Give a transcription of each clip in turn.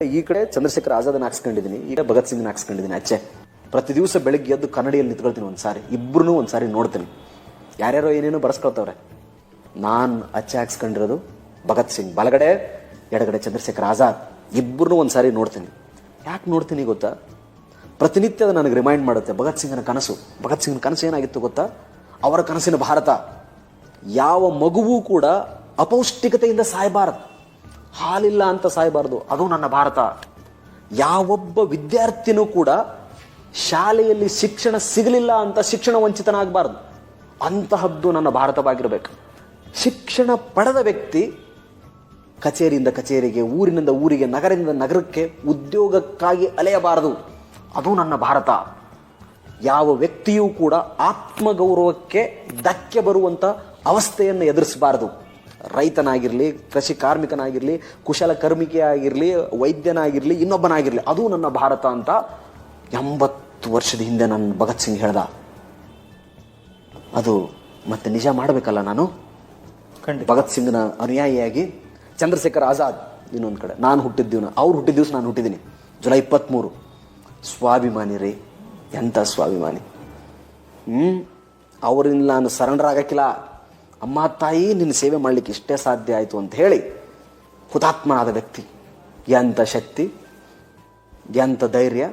ಈ ಕಡೆ ಚಂದ್ರಶೇಖರ್ ಆಜಾದನ್ನ ಹಾಕ್ಸ್ಕೊಂಡಿದ್ದೀನಿ, ಈ ಕಡೆ ಭಗತ್ ಸಿಂಗ್ನ ಹಾಕ್ಸ್ಕೊಂಡಿದ್ದೀನಿ. ಅಚ್ಚೆ ಪ್ರತಿ ದಿವಸ ಬೆಳಿಗ್ಗೆ ಎದ್ದು ಕನ್ನಡಿಯಲ್ಲಿ ನಿಂತ್ಕೊಳ್ತೀನಿ ಒಂದ್ಸಾರಿ, ಇಬ್ಬರೂ ಒಂದ್ಸಾರಿ ನೋಡ್ತೀನಿ. ಯಾರ್ಯಾರೋ ಏನೇನೋ ಬರ್ಸ್ಕೊಳ್ತವ್ರೆ. ನಾನು ಅಚ್ಚೆ ಹಾಕ್ಸ್ಕೊಂಡಿರೋದು ಭಗತ್ ಸಿಂಗ್ ಬಲಗಡೆ, ಎಡಗಡೆ ಚಂದ್ರಶೇಖರ್ ಆಜಾದ್, ಇಬ್ಬರನ್ನೂ ಒಂದ್ಸಾರಿ ನೋಡ್ತೀನಿ. ಯಾಕೆ ನೋಡ್ತೀನಿ ಗೊತ್ತಾ? ಪ್ರತಿನಿತ್ಯ ನನಗೆ ರಿಮೈಂಡ್ ಮಾಡುತ್ತೆ ಭಗತ್ ಸಿಂಗನ ಕನಸು. ಭಗತ್ ಸಿಂಗನ ಕನಸು ಏನಾಗಿತ್ತು ಗೊತ್ತಾ? ಅವರ ಕನಸಿನ ಭಾರತ. ಯಾವ ಮಗುವೂ ಕೂಡ ಅಪೌಷ್ಟಿಕತೆಯಿಂದ ಸಾಯಬಾರದು, ಹಾಲಿಲ್ಲ ಅಂತ ಸಾಯಬಾರದು, ಅದು ನನ್ನ ಭಾರತ. ಯಾವೊಬ್ಬ ವಿದ್ಯಾರ್ಥಿನೂ ಕೂಡ ಶಾಲೆಯಲ್ಲಿ ಶಿಕ್ಷಣ ಸಿಗಲಿಲ್ಲ ಅಂತ ಶಿಕ್ಷಣ ವಂಚಿತನಾಗಬಾರದು, ಅಂತಹದ್ದು ನನ್ನ ಭಾರತವಾಗಿರಬೇಕು. ಶಿಕ್ಷಣ ಪಡೆದ ವ್ಯಕ್ತಿ ಕಚೇರಿಯಿಂದ ಕಚೇರಿಗೆ, ಊರಿನಿಂದ ಊರಿಗೆ, ನಗರದಿಂದ ನಗರಕ್ಕೆ ಉದ್ಯೋಗಕ್ಕಾಗಿ ಅಲೆಯಬಾರದು, ಅದು ನನ್ನ ಭಾರತ. ಯಾವ ವ್ಯಕ್ತಿಯೂ ಕೂಡ ಆತ್ಮಗೌರವಕ್ಕೆ ಧಕ್ಕೆ ಬರುವಂಥ ಅವಸ್ಥೆಯನ್ನು ಎದುರಿಸಬಾರದು. ರೈತನಾಗಿರಲಿ, ಕೃಷಿ ಕಾರ್ಮಿಕನಾಗಿರಲಿ, ಕುಶಲಕರ್ಮಿಕೆ ಆಗಿರಲಿ, ವೈದ್ಯನಾಗಿರಲಿ, ಇನ್ನೊಬ್ಬನಾಗಿರಲಿ, ಅದು ನನ್ನ ಭಾರತ ಅಂತ 80 ವರ್ಷದ ಹಿಂದೆ ನನ್ನ ಭಗತ್ ಸಿಂಗ್ ಹೇಳ್ದ. ಅದು ಮತ್ತೆ ನಿಜ ಮಾಡಬೇಕಲ್ಲ ನಾನು. ಭಗತ್ ಸಿಂಗ್ನ ಅನುಯಾಯಿಯಾಗಿ ಚಂದ್ರಶೇಖರ್ ಆಜಾದ್ ಇನ್ನೊಂದು ಕಡೆ, ನಾನು ಹುಟ್ಟಿದ್ದೀವನ, ಅವ್ರು ಹುಟ್ಟಿದ ದಿವಸ ನಾನು ಹುಟ್ಟಿದ್ದೀನಿ ಜುಲೈ 23. ಸ್ವಾಭಿಮಾನಿ ರೀ, ಎಂಥ ಸ್ವಾಭಿಮಾನಿ. ಅವರಿಂದ ನಾನು ಸರೆಂಡರ್ ಆಗಕ್ಕಿಲ್ಲ. ಅಮ್ಮ ತಾಯಿ ನಿನ್ನ ಸೇವೆ ಮಾಡಲಿಕ್ಕೆ ಇಷ್ಟೇ ಸಾಧ್ಯ ಆಯಿತು ಅಂತ ಹೇಳಿ ಹುತಾತ್ಮನಾದ ವ್ಯಕ್ತಿ. ಎಂಥ ಶಕ್ತಿ, ಎಂಥ ಧೈರ್ಯ,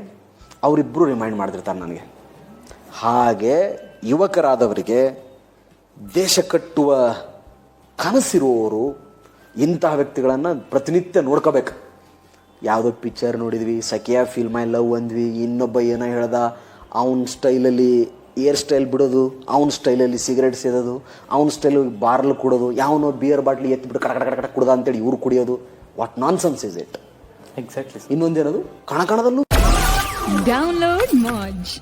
ಅವರಿಬ್ಬರು ರಿಮೈಂಡ್ ಮಾಡ್ತಿರ್ತಾರೆ ನನಗೆ. ಹಾಗೆ ಯುವಕರಾದವರಿಗೆ, ದೇಶ ಕಟ್ಟುವ ಕನಸಿರುವವರು ಇಂತಹ ವ್ಯಕ್ತಿಗಳನ್ನು ಪ್ರತಿನಿತ್ಯ ನೋಡ್ಕೋಬೇಕು. ಯಾವುದೋ ಪಿಕ್ಚರ್ ನೋಡಿದ್ವಿ, ಸಖಿಯಾ ಫೀಲ್ ಮೈ ಲವ್ ಅಂದ್ವಿ, ಇನ್ನೊಬ್ಬ ಏನೋ ಹೇಳ್ದ, ಅವನ ಸ್ಟೈಲಲ್ಲಿ ಏರ್ ಸ್ಟೈಲ್ ಬಿಡೋದು, ಅವನ ಸ್ಟೈಲಲ್ಲಿ ಸಿಗರೇಟ್ ಸೇದೋದು, ಅವನ ಸ್ಟೈಲ್ ಬಾರ್ಲ್ ಕುಡೋದು, ಯಾವನೋ ಬಿಯರ್ ಬಾಟ್ಲಿ ಎತ್ತಿಬಿಟ್ಟು ಕಡ ಕಡ ಕಡ ಕುಡ್ದ ಅಂತೇಳಿ ಇವ್ರು ಕುಡಿಯೋದು. What nonsense is it? Exactly. ಇನ್ನೊಂದೇನದು, ಕಣಕಣದಲ್ಲೂ ಡೌನ್ಲೋಡ್ ಮಾಜ್.